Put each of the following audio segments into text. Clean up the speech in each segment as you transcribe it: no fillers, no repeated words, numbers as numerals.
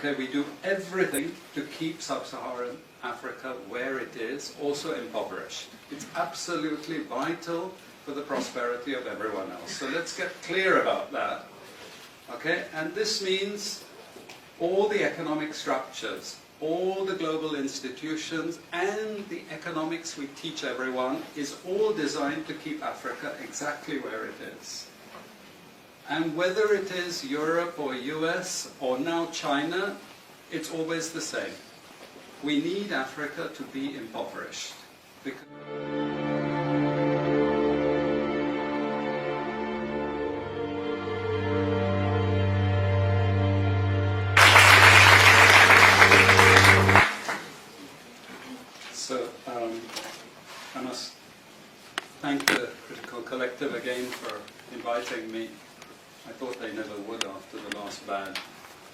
Okay, we do everything to keep sub-Saharan Africa where it is, also impoverished. It's absolutely vital for the prosperity of everyone else. So let's get clear about that. Okay, and this means all the economic structures, all the global institutions, and the economics we teach everyone is all designed to keep Africa exactly where it is. And whether it is Europe or US or now China, it's always the same. We need Africa to be impoverished. So I must thank the Critical Collective again for inviting me. I thought they never would after the last bad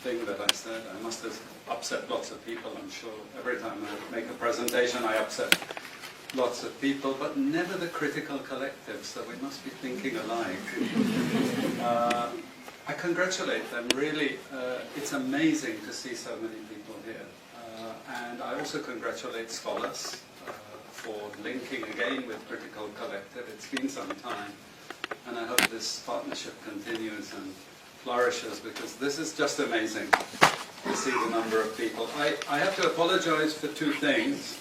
thing that I said. I must have upset lots of people, I'm sure. Every time I make a presentation I upset lots of people, but never the Critical Collective, so we must be thinking alike. I congratulate them, really. It's amazing to see so many people here. And I also congratulate scholars for linking again with Critical Collective. It's been some time. And I hope this partnership continues and flourishes, because this is just amazing to see the number of people. I have to apologize for two things.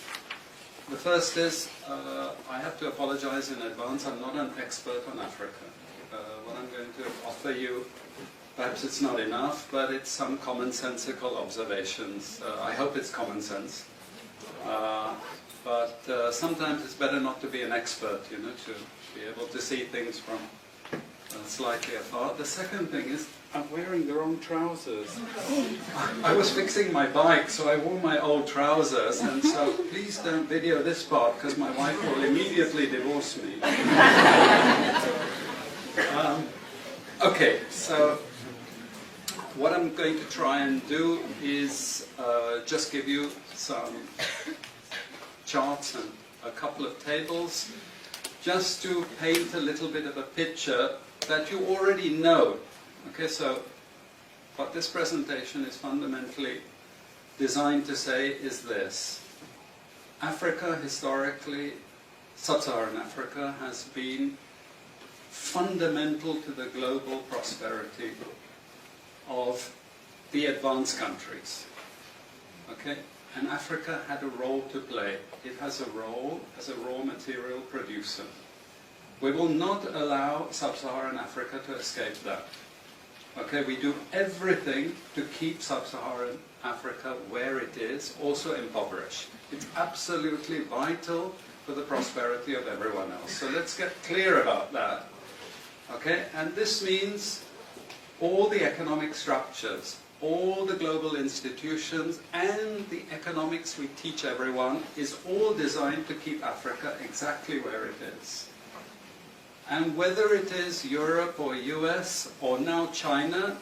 The first is, I have to apologize in advance. I'm not an expert on Africa. What I'm going to offer you, perhaps it's not enough, but it's some commonsensical observations. I hope it's common sense. But sometimes it's better not to be an expert, you know, to be able to see things from slightly afar. The second thing is, I'm wearing the wrong trousers. I was fixing my bike, so I wore my old trousers, and so please don't video this part, because my wife will immediately divorce me. Okay, so what I'm going to try and do is just give you some charts and a couple of tables, just to paint a little bit of a picture that you already know. Okay, so what this presentation is fundamentally designed to say is this. Africa, historically, sub-Saharan Africa, has been fundamental to the global prosperity of the advanced countries. Okay? And Africa had a role to play. It has a role as a raw material producer. We will not allow sub-Saharan Africa to escape that. Okay, we do everything to keep sub-Saharan Africa where it is, also impoverished. It's absolutely vital for the prosperity of everyone else. So let's get clear about that. Okay, and this means all the economic structures, all the global institutions, and the economics we teach everyone is all designed to keep Africa exactly where it is. And whether it is Europe or US or now China,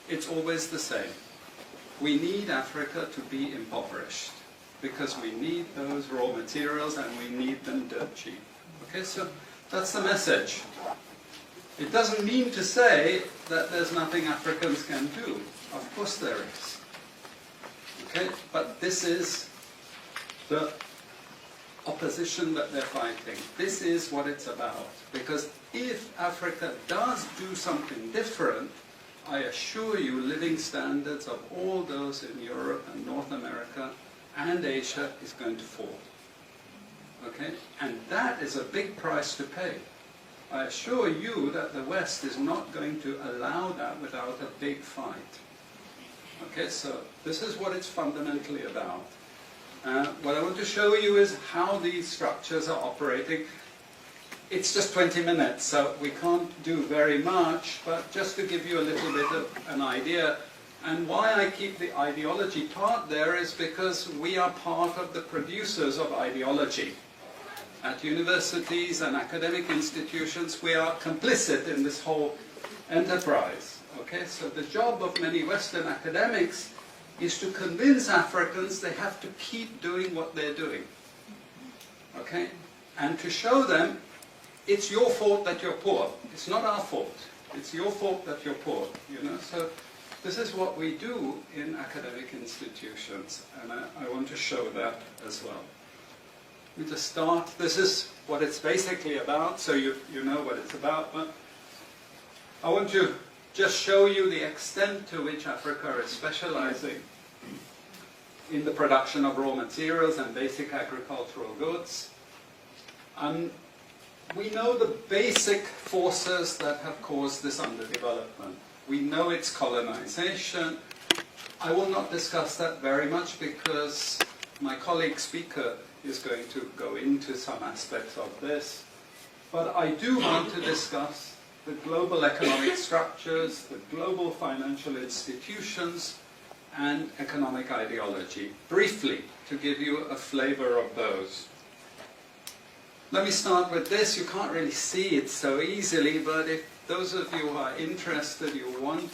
it's always the same. We need Africa to be impoverished, because we need those raw materials and we need them dirt cheap. Okay, so that's the message. It doesn't mean to say that there's nothing Africans can do. Of course there is. Okay, but this is the opposition that they're fighting. This is what it's about. Because if Africa does do something different, I assure you living standards of all those in Europe and North America and Asia is going to fall. Okay? And that is a big price to pay. I assure you that the West is not going to allow that without a big fight. Okay, so this is what it's fundamentally about. What I want to show you is how these structures are operating. It's just 20 minutes, so we can't do very much, but just to give you a little bit of an idea. And why I keep the ideology part there is because we are part of the producers of ideology. At universities and academic institutions, we are complicit in this whole enterprise. Okay, so the job of many Western academics is to convince Africans they have to keep doing what they're doing. Okay? And to show them it's your fault that you're poor. It's not our fault. It's your fault that you're poor. You know? So This is what we do in academic institutions, and I want to show that as well. We just start. This is what it's basically about, so you know what it's about. But I want to just show you the extent to which Africa is specializing in the production of raw materials and basic agricultural goods. We know the basic forces that have caused this underdevelopment. We know it's colonization. I will not discuss that very much because my colleague speaker is going to go into some aspects of this. But I do want to discuss the global economic structures, the global financial institutions, and economic ideology, briefly, to give you a flavor of those. Let me start with this. You can't really see it so easily, but if those of you who are interested, you want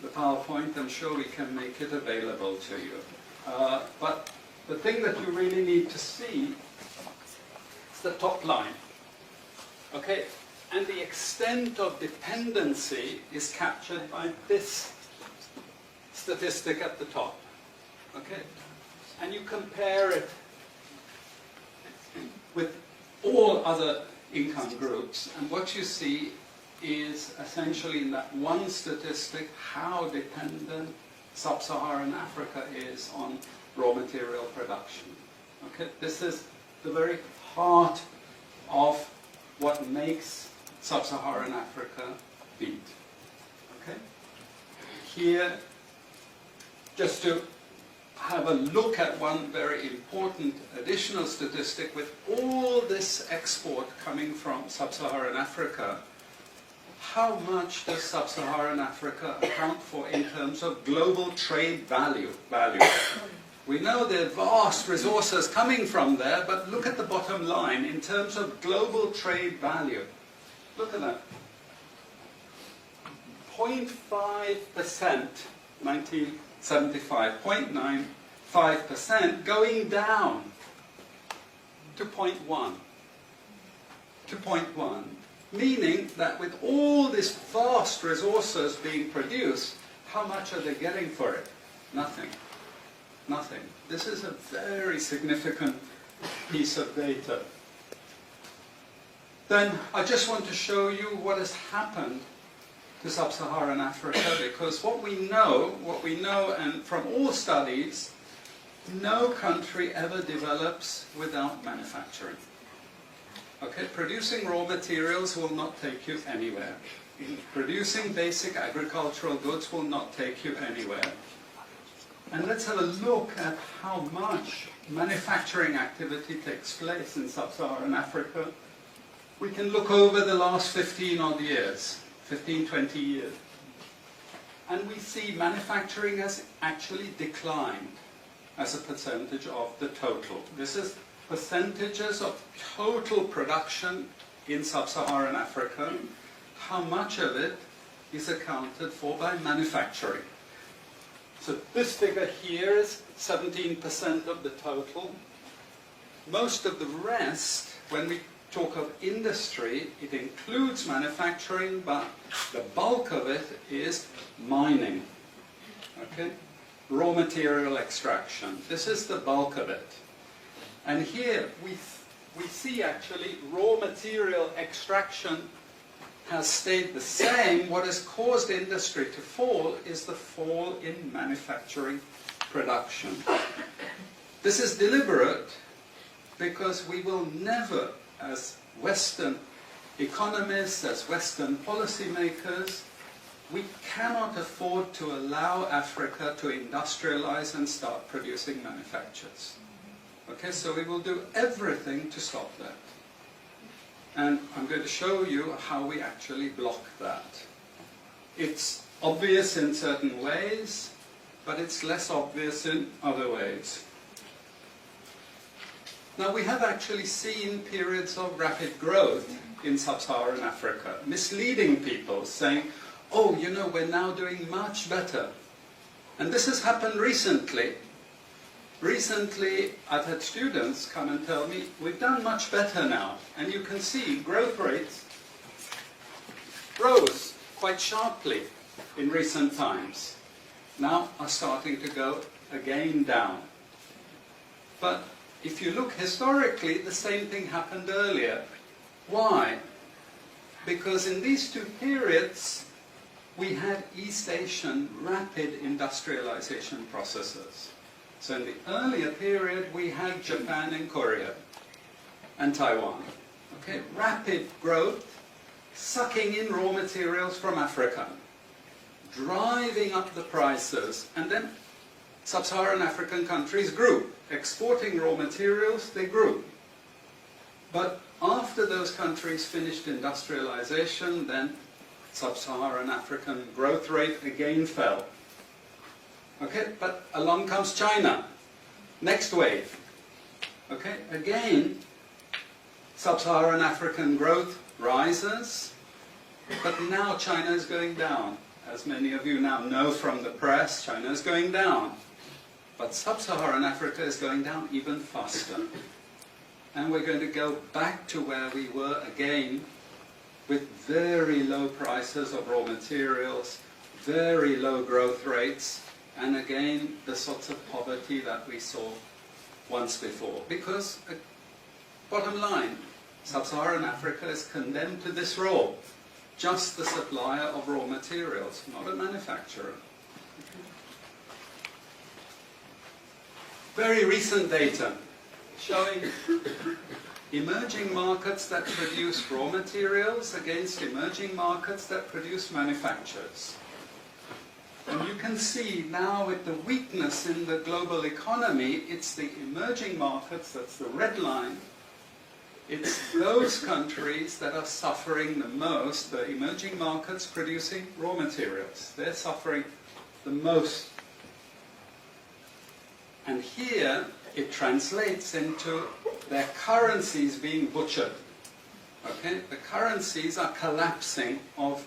the PowerPoint, I'm sure we can make it available to you. But the thing that you really need to see is the top line. Okay? And the extent of dependency is captured by this statistic at the top. Okay? And you compare it with all other income groups, and what you see is essentially in that one statistic how dependent sub-Saharan Africa is on raw material production. Okay? This is the very heart of what makes sub-Saharan Africa beat. Okay? Here, just to have a look at one very important additional statistic, with all this export coming from sub-Saharan Africa, how much does sub-Saharan Africa account for in terms of global trade value? We know there are vast resources coming from there, but look at the bottom line in terms of global trade value. Look at that. 0.5%, 1975, 0.95%, going down to 0.1. To 0.1. Meaning that with all these vast resources being produced, how much are they getting for it? Nothing. Nothing. This is a very significant piece of data. Then I just want to show you what has happened to sub-Saharan Africa, because what we know, and from all studies, no country ever develops without manufacturing. Okay, producing raw materials will not take you anywhere. Producing basic agricultural goods will not take you anywhere. And let's have a look at how much manufacturing activity takes place in sub-Saharan Africa. We can look over the last 15 odd years, 15, 20 years. And we see manufacturing has actually declined as a percentage of the total. This is percentages of total production in sub-Saharan Africa. How much of it is accounted for by manufacturing? So this figure here is 17% of the total. Most of the rest, when we talk of industry, it includes manufacturing, but the bulk of it is mining. Okay? Raw material extraction. This is the bulk of it. And here we see actually raw material extraction has stayed the same. What has caused industry to fall is the fall in manufacturing production. This is deliberate because we will never, as Western economists, as Western policymakers, we cannot afford to allow Africa to industrialize and start producing manufactures. Okay, so we will do everything to stop that. And I'm going to show you how we actually block that. It's obvious in certain ways, but it's less obvious in other ways. Now, we have actually seen periods of rapid growth in sub-Saharan Africa, misleading people, saying, oh, you know, we're now doing much better. And this has happened recently. Recently, I've had students come and tell me, we've done much better now. And you can see growth rates rose quite sharply in recent times. now are starting to go again down. But if you look historically, the same thing happened earlier. Why? Because in these two periods, we had East Asian rapid industrialization processes. So in the earlier period, we had Japan and Korea and Taiwan. Okay, rapid growth, sucking in raw materials from Africa, driving up the prices, and then sub-Saharan African countries grew. Exporting raw materials, they grew. But after those countries finished industrialization, then sub-Saharan African growth rate again fell. Okay, but along comes China. Next wave. Okay, again, sub-Saharan African growth rises, but now China is going down. As many of you now know from the press, China is going down. But sub-Saharan Africa is going down even faster. And we're going to go back to where we were again, with very low prices of raw materials, very low growth rates, and again the sorts of poverty that we saw once before. Because, bottom line, sub-Saharan Africa is condemned to this role, just the supplier of raw materials, not a manufacturer. Very recent data showing emerging markets that produce raw materials against emerging markets that produce manufactures. And you can see now with the weakness in the global economy, it's the emerging markets, that's the red line, it's those countries that are suffering the most, the emerging markets producing raw materials. They're suffering the most. And here it translates into their currencies being butchered. Okay? The currencies are collapsing of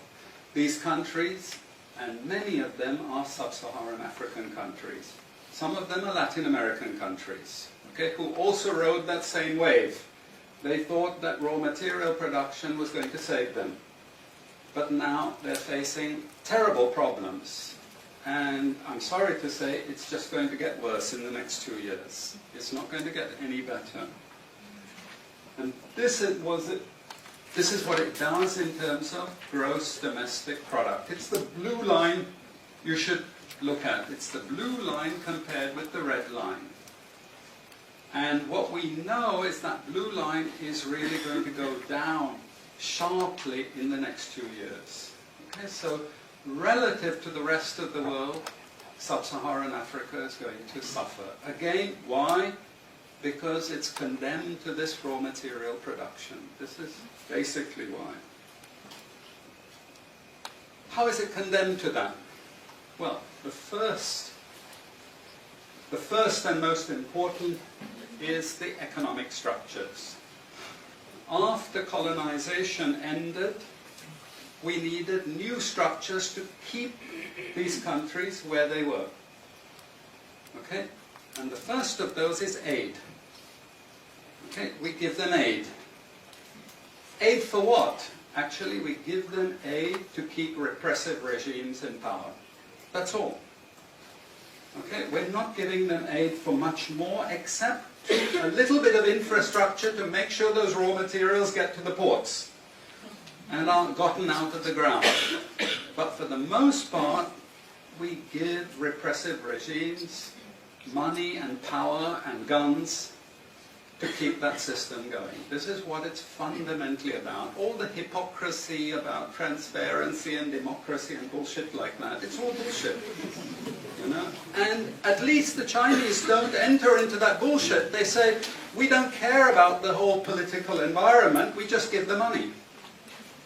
these countries, and many of them are sub-Saharan African countries. Some of them are Latin American countries, okay, who also rode that same wave. They thought that raw material production was going to save them. But now they're facing terrible problems. And I'm sorry to say, it's just going to get worse in the next 2 years. It's not going to get any better. And this is what it does in terms of gross domestic product. It's the blue line you should look at. It's the blue line compared with the red line. And what we know is that blue line is really going to go down sharply in the next 2 years. Okay, so relative to the rest of the world, sub-Saharan Africa is going to suffer. Again, why? Because it's condemned to this raw material production. This is basically why. How is it condemned to that? Well, the first and most important is the economic structures. After colonization ended, we needed new structures to keep these countries where they were. Okay? And the first of those is aid. Okay? We give them aid. Aid for what? Actually, we give them aid to keep repressive regimes in power. That's all. Okay? We're not giving them aid for much more except a little bit of infrastructure to make sure those raw materials get to the ports and aren't gotten out of the ground. But for the most part, we give repressive regimes money and power and guns to keep that system going. This is what it's fundamentally about. All the hypocrisy about transparency and democracy and bullshit like that, it's all bullshit. You know? And at least the Chinese don't enter into that bullshit. They say, we don't care about the whole political environment, we just give the money.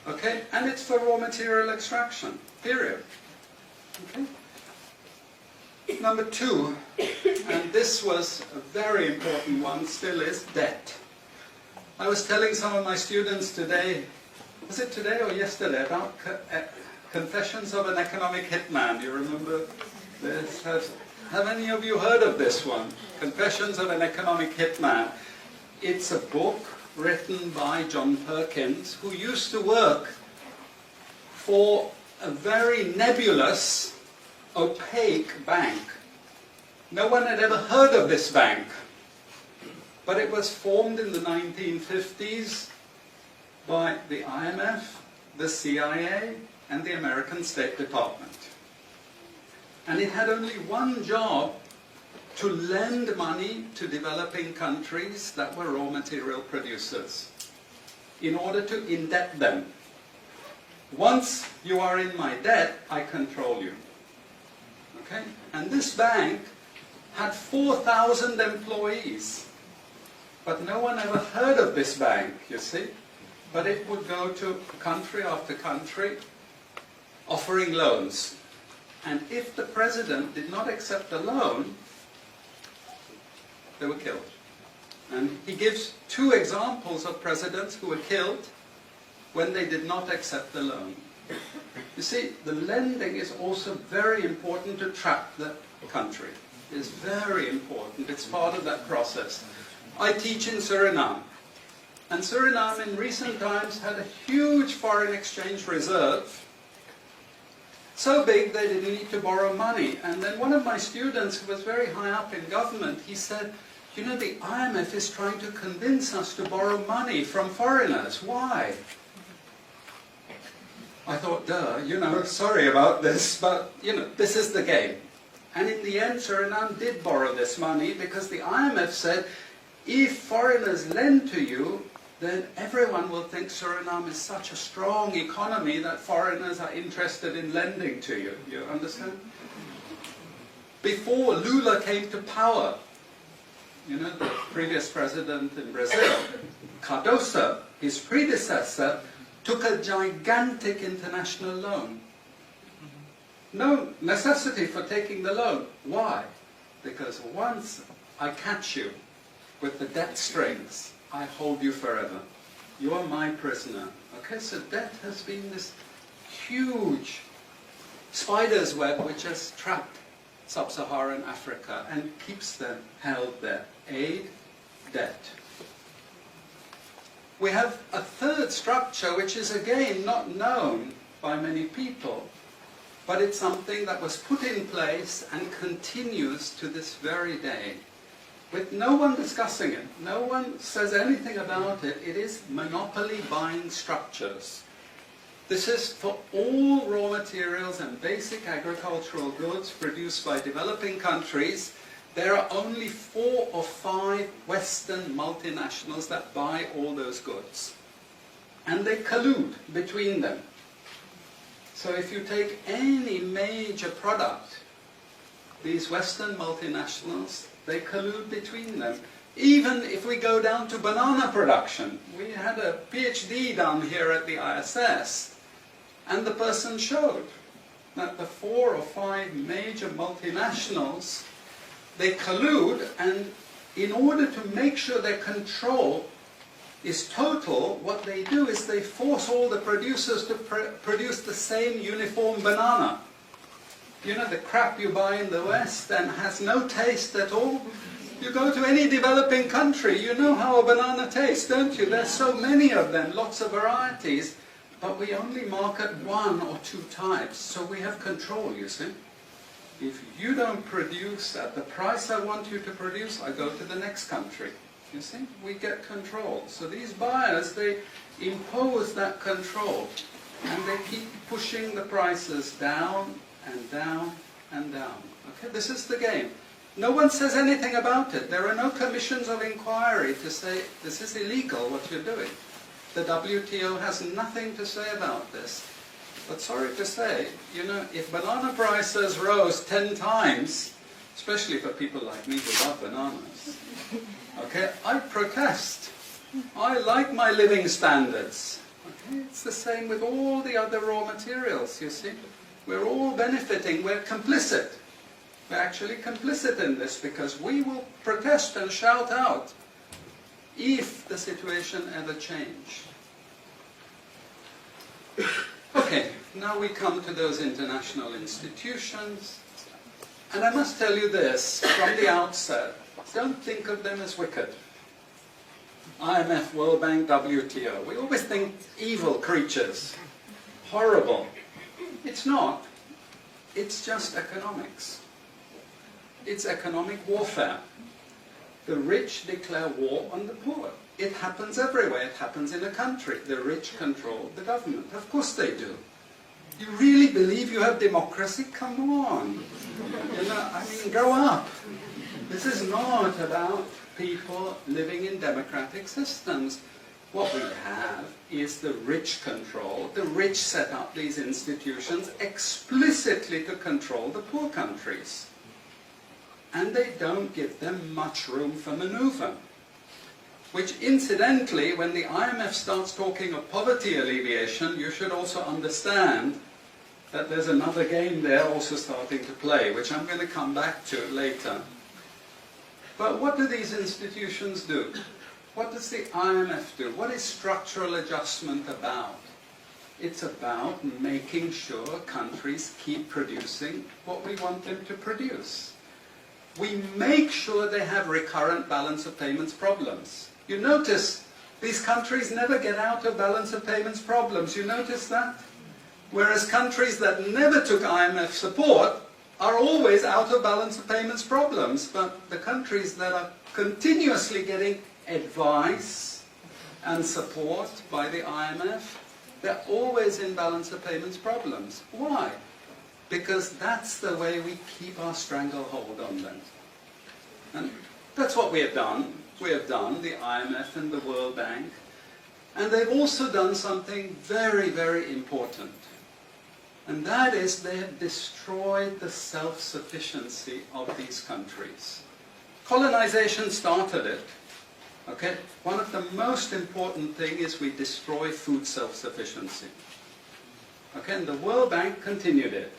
Okay? And it's for raw material extraction, period. Okay? Number two, and this was a very important one, still is debt. I was telling some of my students today, was it today or yesterday, about Confessions of an Economic Hitman. Do you remember this? Have any of you heard of this one? Confessions of an Economic Hitman. It's a book written by John Perkins, who used to work for a very nebulous opaque bank. No one had ever heard of this bank, but it was formed in the 1950s by the IMF, the CIA, and the American State Department. And it had only one job: to lend money to developing countries that were raw material producers in order to indebt them. Once you are in my debt, I control you. Okay? And this bank had 4,000 employees. But no one ever heard of this bank, you see. But it would go to country after country offering loans. And if the president did not accept the loan, they were killed. And he gives two examples of presidents who were killed when they did not accept the loan. You see, the lending is also very important to trap the country. It's very important. It's part of that process. I teach in Suriname. And Suriname in recent times had a huge foreign exchange reserve. So big they didn't need to borrow money. And then one of my students who was very high up in government, he said, you know, the IMF is trying to convince us to borrow money from foreigners. Why? I thought, duh, you know, sorry about this, but, you know, this is the game. And in the end, Suriname did borrow this money because the IMF said, if foreigners lend to you, then everyone will think Suriname is such a strong economy that foreigners are interested in lending to you. You understand? Before Lula came to power, you know, the previous president in Brazil, Cardoso, his predecessor, took a gigantic international loan. No necessity for taking the loan. Why? Because once I catch you with the debt strings, I hold you forever. You are my prisoner. Okay, so debt has been this huge spider's web which has trapped sub-Saharan Africa and keeps them held there. Aid, debt. We have a third structure which is again not known by many people, but it's something that was put in place and continues to this very day, with no one discussing it. No one says anything about it. It is monopoly buying structures. This is for all raw materials and basic agricultural goods produced by developing countries. There are only 4 or 5 Western multinationals that buy all those goods. And they collude between them. So if you take any major product, these Western multinationals, they collude between them. Even if we go down to banana production, we had a PhD down here at the ISS, and the person showed that the 4 or 5 major multinationals, they collude, and in order to make sure their control is total, what they do is they force all the producers to produce the same uniform banana. You know, the crap you buy in the West and has no taste at all. You go to any developing country, you know how a banana tastes, don't you? There's so many of them, lots of varieties, but we only market 1 or 2 types, so we have control, you see. If you don't produce at the price I want you to produce, I go to the next country. You see, we get control. So these buyers, they impose that control, and they keep pushing the prices down and down and down. Okay, this is the game. No one says anything about it. There are no commissions of inquiry to say, this is illegal, what you're doing. The WTO has nothing to say about this. But sorry to say, you know, if banana prices rose 10 times, especially for people like me who love bananas, okay, I protest. I like my living standards. Okay? It's the same with all the other raw materials, you see. We're all benefiting, we're complicit. We're actually complicit in this because we will protest and shout out if the situation ever changed. Okay, now we come to those international institutions. And I must tell you this, from the outset, don't think of them as wicked. IMF, World Bank, WTO. We always think evil creatures, horrible. It's not. it's just economics. It's economic warfare. The rich declare war on the poor. It happens everywhere. It happens in a country. The rich control the government. Of course they do. You really believe you have democracy? Come on. You know, I mean, grow up. This is not about people living in democratic systems. What we have is the rich control. The rich set up these institutions explicitly to control the poor countries. And they don't give them much room for maneuver. Which incidentally, when the IMF starts talking of poverty alleviation, you should also understand that there's another game there also starting to play, which I'm going to come back to later. But what do these institutions do? What does the IMF do? What is structural adjustment about? It's about making sure countries keep producing what we want them to produce. We make sure they have recurrent balance of payments problems. You notice these countries never get out of balance of payments problems. You notice that? Whereas countries that never took IMF support are always out of balance of payments problems. But the countries that are continuously getting advice and support by the IMF, they're always in balance of payments problems. Why? Because that's the way we keep our stranglehold on them. And that's what we have done. We have done, the IMF and the World Bank. And they've also done something very, very important. And that is they have destroyed the self-sufficiency of these countries. Colonization started it. Okay? One of the most important things is we destroy food self-sufficiency. Okay? And the World Bank continued it.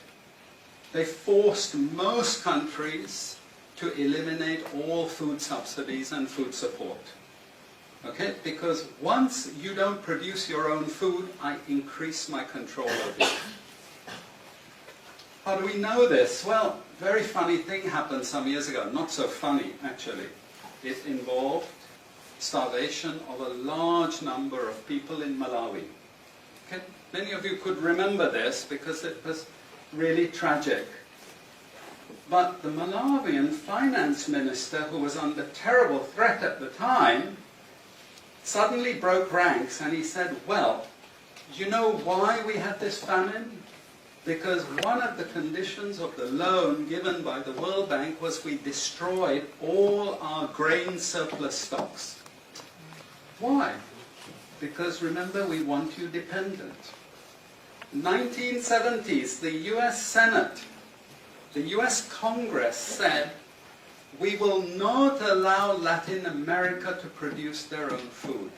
They forced most countries to eliminate all food subsidies and food support. Okay? Because once you don't produce your own food, I increase my control over you. How do we know this? Well, very funny thing happened some years ago. Not so funny, actually. It involved starvation of a large number of people in Malawi. Okay? Many of you could remember this because it was really tragic. But the Malawian finance minister, who was under terrible threat at the time, suddenly broke ranks and he said, well, you know why we had this famine? Because one of the conditions of the loan given by the World Bank was we destroyed all our grain surplus stocks. Why? Because remember, we want you dependent. 1970s, the US Senate, the US Congress said, we will not allow Latin America to produce their own food.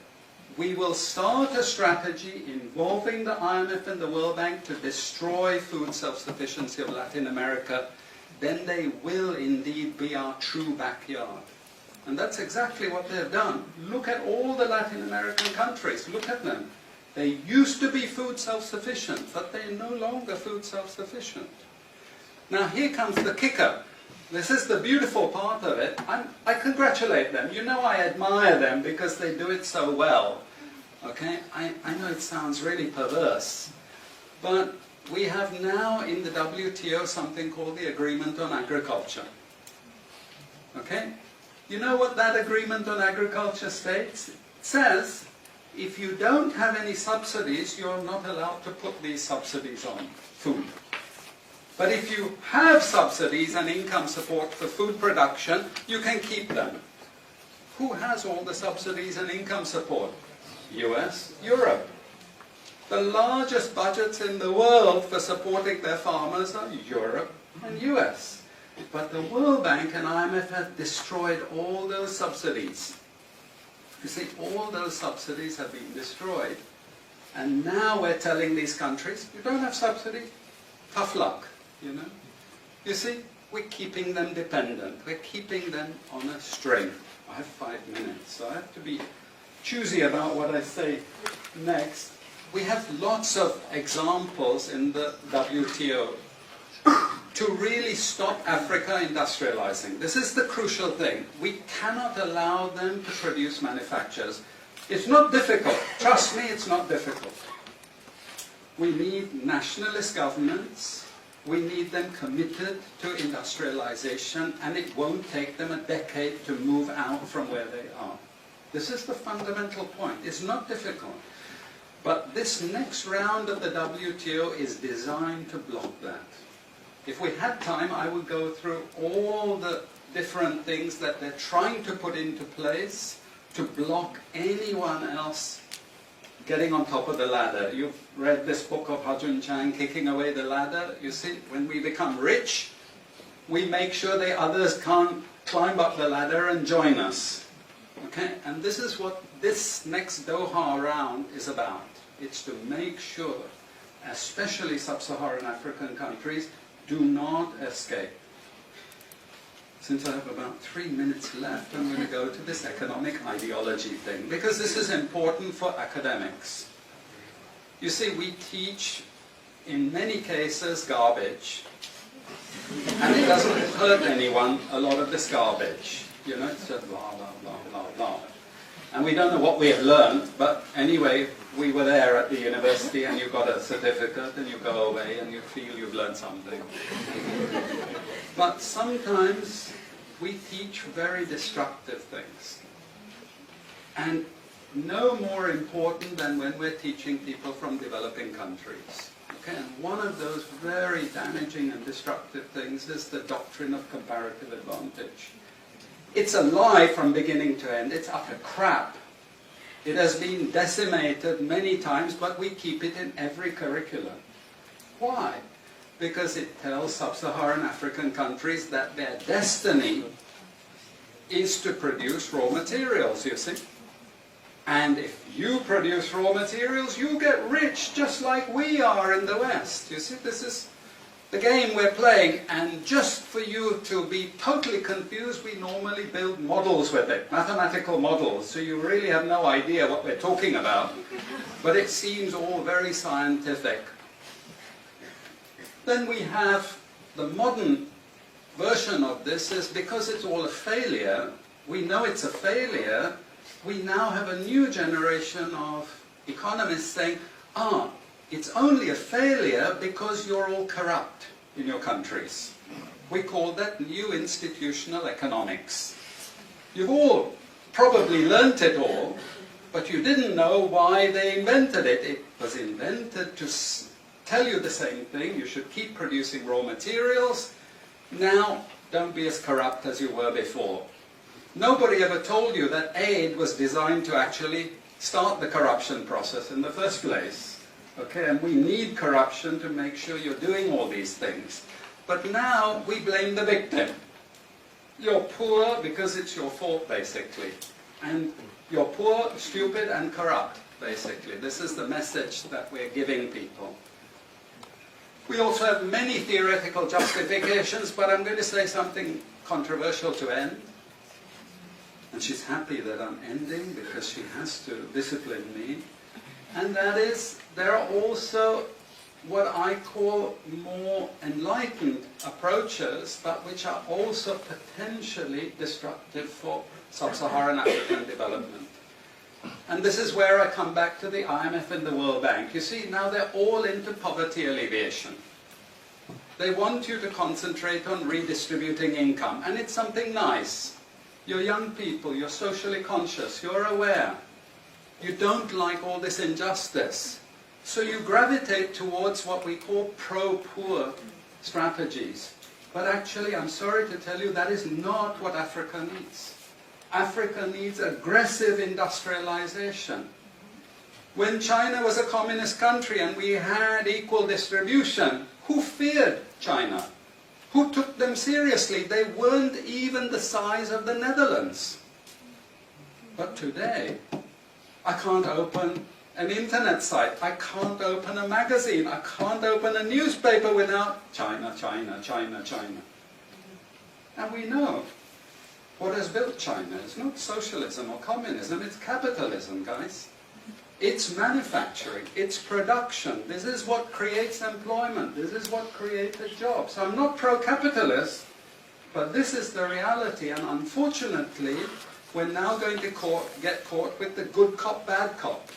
We will start a strategy involving the IMF and the World Bank to destroy food self-sufficiency of Latin America. Then they will indeed be our true backyard. And that's exactly what they've done. Look at all the Latin American countries. Look at them. They used to be food self-sufficient, but they're no longer food self-sufficient. Now here comes the kicker. This is the beautiful part of it. I congratulate them. You know I admire them because they do it so well. Okay? I know it sounds really perverse. But we have now in the WTO something called the Agreement on Agriculture. Okay? You know what that Agreement on Agriculture states? It says, if you don't have any subsidies, you're not allowed to put these subsidies on food. But if you have subsidies and income support for food production, you can keep them. Who has all the subsidies and income support? US, Europe. The largest budgets in the world for supporting their farmers are Europe and US. But the World Bank and IMF have destroyed all those subsidies. You see, all those subsidies have been destroyed. And now we're telling these countries, you don't have subsidies, tough luck. You know? You see, we're keeping them dependent. We're keeping them on a string. I have 5 minutes, so I have to be choosy about what I say next. We have lots of examples in the WTO to really stop Africa industrializing. This is the crucial thing. We cannot allow them to produce manufacturers. It's not difficult. Trust me, it's not difficult. We need nationalist governments We need them committed to industrialization, and it won't take them a decade to move out from where they are. This is the fundamental point. It's not difficult. But this next round of the WTO is designed to block that. If we had time, I would go through all the different things that they're trying to put into place to block anyone else getting on top of the ladder. You've read this book of Hajun Chang, Kicking Away the Ladder. You see, when we become rich, we make sure the others can't climb up the ladder and join us. Okay? And this is what this next Doha round is about. It's to make sure, especially sub-Saharan African countries, do not escape. Since I have about 3 minutes left, I'm going to go to this economic ideology thing, because this is important for academics. You see, we teach, in many cases, garbage, and it doesn't hurt anyone, a lot of this garbage. You know, it's just blah, blah, blah, blah, blah. And we don't know what we have learned, but anyway, we were there at the university and you got a certificate and you go away and you feel you've learned something. But sometimes we teach very destructive things. And no more important than when we're teaching people from developing countries. Okay? And one of those very damaging and destructive things is the doctrine of comparative advantage. It's a lie from beginning to end. It's utter crap. It has been decimated many times, but we keep it in every curriculum. Why? Because it tells sub-Saharan African countries that their destiny is to produce raw materials, you see. And if you produce raw materials, you get rich just like we are in the West. You see, this is the game we're playing, and just for you to be totally confused, we normally build models with it, mathematical models, so you really have no idea what we're talking about, but it seems all very scientific. Then we have the modern version of this is because it's all a failure, we know it's a failure, we now have a new generation of economists saying, it's only a failure because you're all corrupt in your countries. We call that new institutional economics. You've all probably learnt it all, but you didn't know why they invented it. It was invented to tell you the same thing. You should keep producing raw materials. Now, don't be as corrupt as you were before. Nobody ever told you that aid was designed to actually start the corruption process in the first place. Okay, and we need corruption to make sure you're doing all these things. But now we blame the victim. You're poor because it's your fault, basically. And you're poor, stupid, and corrupt, basically. This is the message that we're giving people. We also have many theoretical justifications, but I'm going to say something controversial to end. And she's happy that I'm ending because she has to discipline me. And that is, there are also what I call more enlightened approaches, but which are also potentially destructive for sub-Saharan African development. And this is where I come back to the IMF and the World Bank. You see, now they're all into poverty alleviation. They want you to concentrate on redistributing income, and it's something nice. You're young people, you're socially conscious, you're aware. You don't like all this injustice. So you gravitate towards what we call pro-poor strategies. But actually, I'm sorry to tell you, that is not what Africa needs. Africa needs aggressive industrialization. When China was a communist country and we had equal distribution, who feared China? Who took them seriously? They weren't even the size of the Netherlands. But today, I can't open an internet site, I can't open a magazine, I can't open a newspaper without China, China, China, China. And we know what has built China. It's not socialism or communism, it's capitalism, guys. It's manufacturing, it's production. This is what creates employment, this is what created jobs. I'm not pro-capitalist, but this is the reality, and unfortunately, we're now going to get caught with the good cop, bad cop.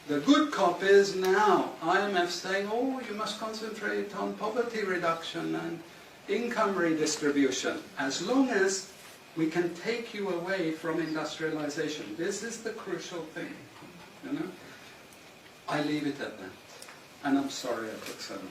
The good cop is now IMF saying, oh, you must concentrate on poverty reduction and income redistribution, as long as we can take you away from industrialization. This is the crucial thing, you know. I leave it at that. And I'm sorry I took so much.